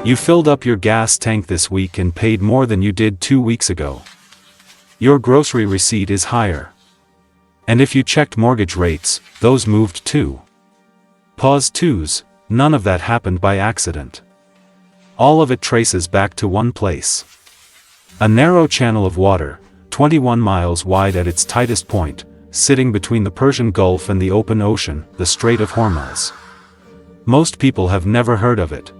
You filled up your gas tank this week and paid more than you did 2 weeks ago. Your grocery receipt is higher. And if you checked mortgage rates, those moved too. Pause twos, none of that happened by accident. All of it traces back to one place. A narrow channel of water, 21 miles wide at its tightest point, sitting between the Persian Gulf and the open ocean, the Strait of Hormuz. Most people have never heard of it.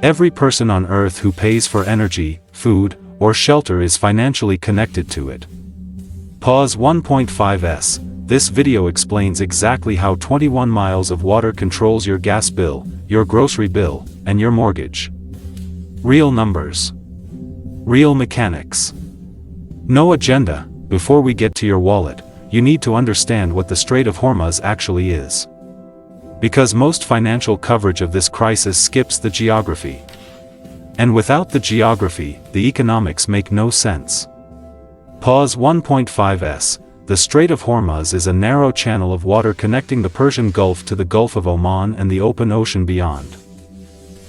Every person on Earth who pays for energy, food, or shelter is financially connected to it. Pause 1.5s. This video explains exactly how 21 miles of water controls your gas bill, your grocery bill, and your mortgage. Real numbers. Real mechanics. No agenda. Before we get to your wallet, you need to understand what the Strait of Hormuz actually is. Because most financial coverage of this crisis skips the geography. And without the geography, the economics make no sense. Pause 1.5s. The Strait of Hormuz is a narrow channel of water connecting the Persian Gulf to the Gulf of Oman and the open ocean beyond.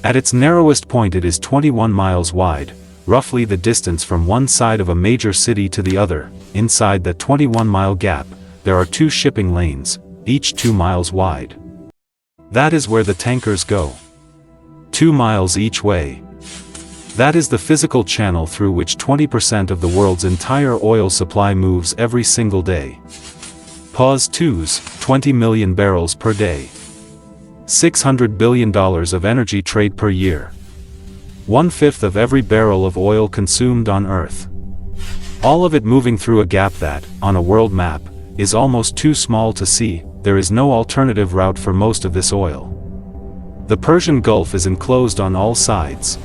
At its narrowest point it is 21 miles wide, roughly the distance from one side of a major city to the other. Inside that 21-mile gap, there are 2 shipping lanes, each 2 miles wide. That is where the tankers go. 2 miles each way. That is the physical channel through which 20% of the world's entire oil supply moves every single day. Pause twos, 20 million barrels per day. $600 billion of energy trade per year. 1/5 of every barrel of oil consumed on Earth. All of it moving through a gap that, on a world map, is almost too small to see. There is no alternative route for most of this oil. The Persian Gulf is enclosed on all sides.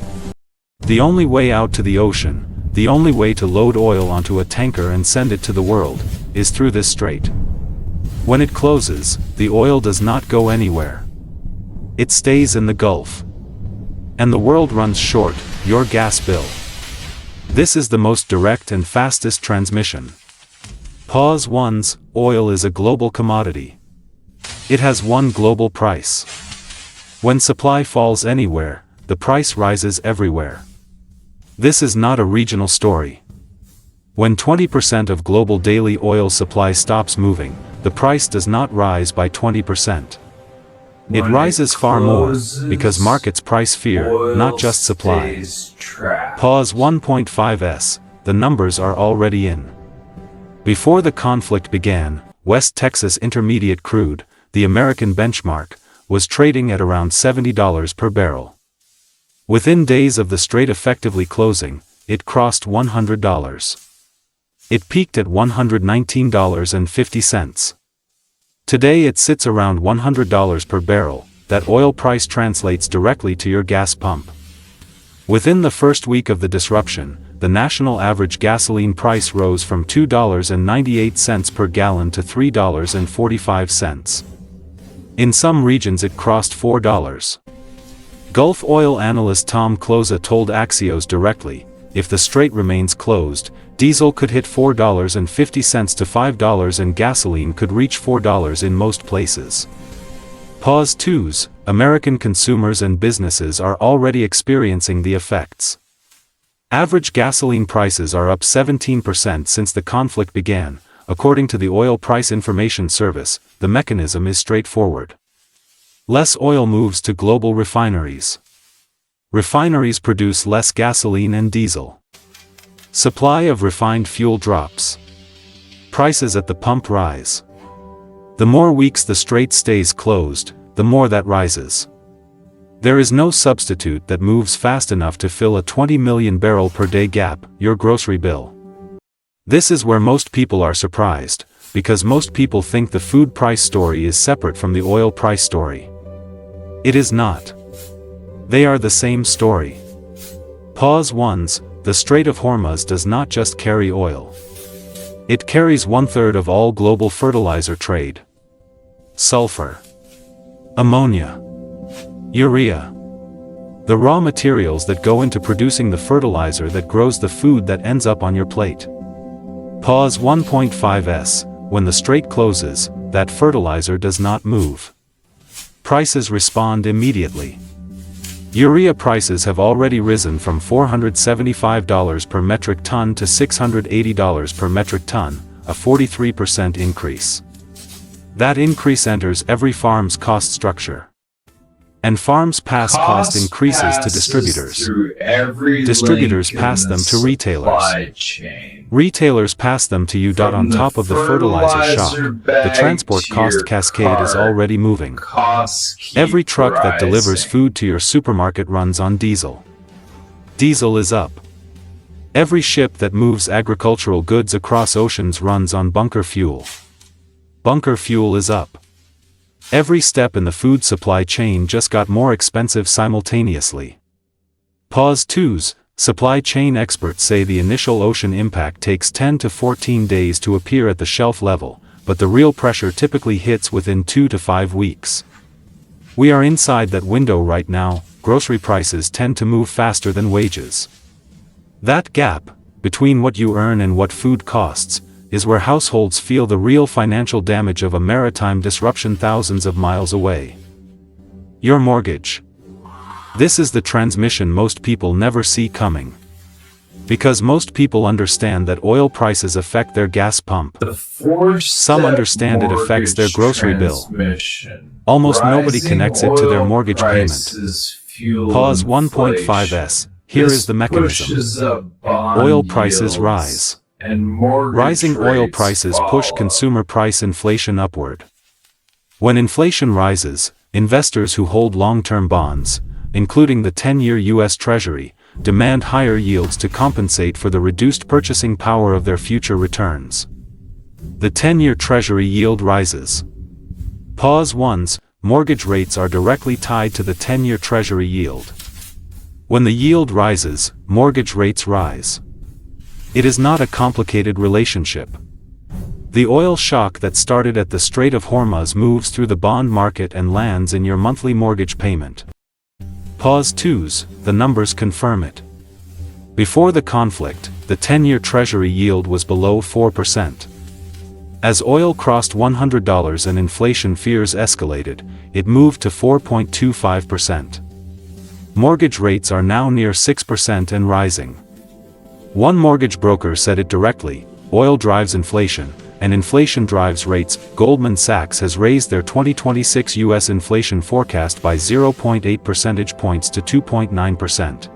The only way out to the ocean, the only way to load oil onto a tanker and send it to the world, is through this strait. When it closes, the oil does not go anywhere. It stays in the Gulf. And the world runs short, your gas bill. This is the most direct and fastest transmission. Pause ones, oil is a global commodity. It has one global price. When supply falls anywhere, the price rises everywhere. This is not a regional story. When 20% of global daily oil supply stops moving, the price does not rise by 20%. It rises far more, because markets price fear, not just supply. Pause 1.5s, the numbers are already in. Before the conflict began, West Texas Intermediate crude, the American benchmark, was trading at around $70 per barrel. Within days of the strait effectively closing, it crossed $100. It peaked at $119.50. Today it sits around $100 per barrel. That oil price translates directly to your gas pump. Within the first week of the disruption, the national average gasoline price rose from $2.98 per gallon to $3.45. In some regions it crossed $4. Gulf oil analyst Tom Closa told Axios directly, if the strait remains closed, diesel could hit $4.50 to $5 and gasoline could reach $4 in most places. Pause twos, American consumers and businesses are already experiencing the effects. Average gasoline prices are up 17% since the conflict began. According to the Oil Price Information Service, the mechanism is straightforward. Less oil moves to global refineries. Refineries produce less gasoline and diesel. Supply of refined fuel drops. Prices at the pump rise. The more weeks the strait stays closed, the more that rises. There is no substitute that moves fast enough to fill a 20 million barrel per day gap, your grocery bill. This is where most people are surprised, because most people think the food price story is separate from the oil price story. It is not. They are the same story. Pause ones, the Strait of Hormuz does not just carry oil. It carries 1/3 of all global fertilizer trade. Sulfur. Ammonia. Urea. The raw materials that go into producing the fertilizer that grows the food that ends up on your plate. Pause 1.5s, when the strait closes, that fertilizer does not move. Prices respond immediately. Urea prices have already risen from $475 per metric ton to $680 per metric ton, a 43% increase. That increase enters every farm's cost structure. And farms pass cost increases to distributors. Distributors pass them to retailers. Retailers pass them to you. On top of the fertilizer shock, the transport cost cascade is already moving. Every truck that delivers food to your supermarket runs on diesel. Diesel is up. Every ship that moves agricultural goods across oceans runs on bunker fuel. Bunker fuel is up. Every step in the food supply chain just got more expensive simultaneously. Pause 2's. Supply chain experts say the initial ocean impact takes 10 to 14 days to appear at the shelf level, but the real pressure typically hits within 2 to 5 weeks. We are inside that window right now. Grocery prices tend to move faster than wages. That gap, between what you earn and what food costs, is where households feel the real financial damage of a maritime disruption thousands of miles away. Your mortgage. This is the transmission most people never see coming. Because most people understand that oil prices affect their gas pump. Some understand it affects their grocery bill. Almost nobody connects it to their mortgage payment. Pause 1.5s. Here is the mechanism. Oil prices rise. Rising oil prices push consumer price inflation upward. When inflation rises, investors who hold long-term bonds, including the 10-year U.S. Treasury, demand higher yields to compensate for the reduced purchasing power of their future returns. The 10-year Treasury yield rises. Pause 1's. Mortgage rates are directly tied to the 10-year Treasury yield. When the yield rises, mortgage rates rise. It is not a complicated relationship. The oil shock that started at the Strait of Hormuz moves through the bond market and lands in your monthly mortgage payment. Pause 2's. The numbers confirm it. Before the conflict, the 10-year Treasury yield was below 4%. As oil crossed $100 and inflation fears escalated, it moved to 4.25%. Mortgage rates are now near 6% and rising. One mortgage broker said it directly: oil drives inflation, and inflation drives rates. Goldman Sachs has raised their 2026 U.S. inflation forecast by 0.8 percentage points to 2.9%.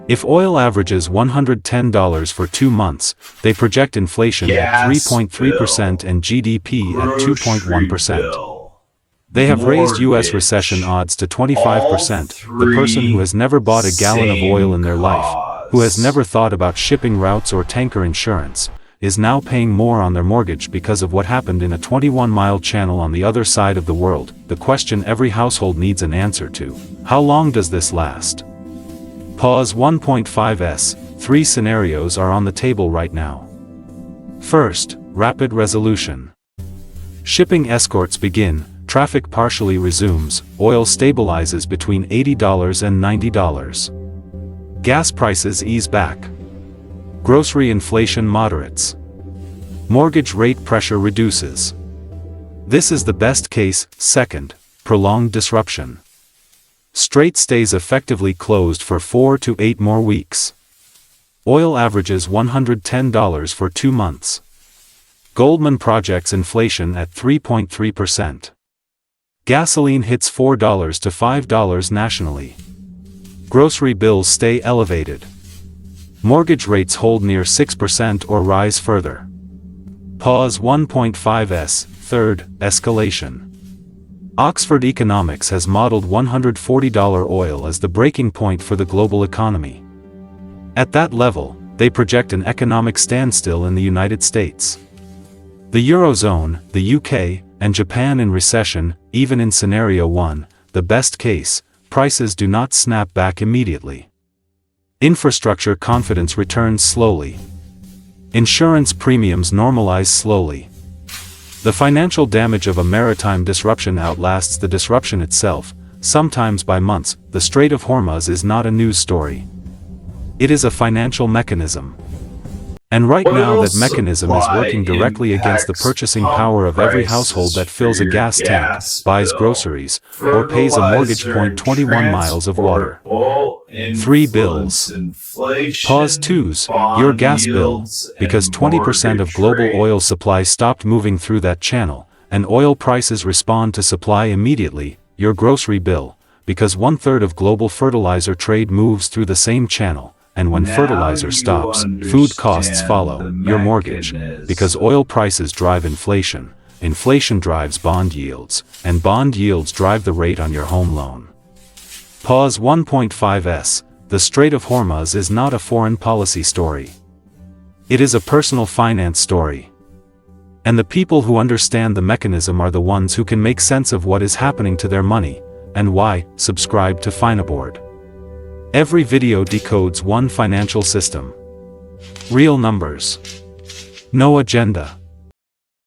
If oil averages $110 for 2 months, they project inflation at 3.3% and GDP at 2.1%. They have raised U.S. recession odds to 25%. The person who has never bought a gallon of oil in their life, who has never thought about shipping routes or tanker insurance, is now paying more on their mortgage because of what happened in a 21-mile channel on the other side of the world. The question every household needs an answer to: how long does this last? Pause 1.5s. 3 scenarios are on the table right now. First, rapid resolution. Shipping escorts begin, traffic partially resumes, oil stabilizes between $80 and $90. Gas prices ease back. Grocery inflation moderates. Mortgage rate pressure reduces. This is the best case. Second, prolonged disruption. Strait stays effectively closed for 4 to 8 more weeks. Oil averages $110 for 2 months. Goldman projects inflation at 3.3%. Gasoline hits $4 to $5 nationally. Grocery bills stay elevated. Mortgage rates hold near 6% or rise further. Pause 1.5s. Third, escalation. Oxford Economics has modeled $140 oil as the breaking point for the global economy. At that level, they project an economic standstill in the United States. The Eurozone, the UK, and Japan in recession. Even in scenario 1, the best case, prices do not snap back immediately. Infrastructure confidence returns slowly. Insurance premiums normalize slowly. The financial damage of a maritime disruption outlasts the disruption itself, sometimes by months. The Strait of Hormuz is not a news story. It is a financial mechanism. And right now that Oil mechanism is working directly against the impacts pump pump power of every prices household that for fills a your gas tank, gas buys bill, groceries, or pays a mortgage. fertilizer and 21 miles of water. transport all 3 bills. influence inflation, Pause 2s. Your bond gas bill, yields, because and 20% of mortgage global oil rates. supply stopped moving through that channel, and oil prices respond to supply immediately. Your grocery bill, because 1/3 of global fertilizer trade moves through the same channel, and when Now fertilizer you stops, food costs understand follow. the Your mortgage, because mechanism. oil prices drive inflation, inflation drives bond yields, and bond yields drive the rate on your home loan. Pause 1.5s. The Strait of Hormuz is not a foreign policy story. It is a personal finance story. And the people who understand the mechanism are the ones who can make sense of what is happening to their money, and why. Subscribe to Finoboard. Every video decodes one financial system. Real numbers. No agenda.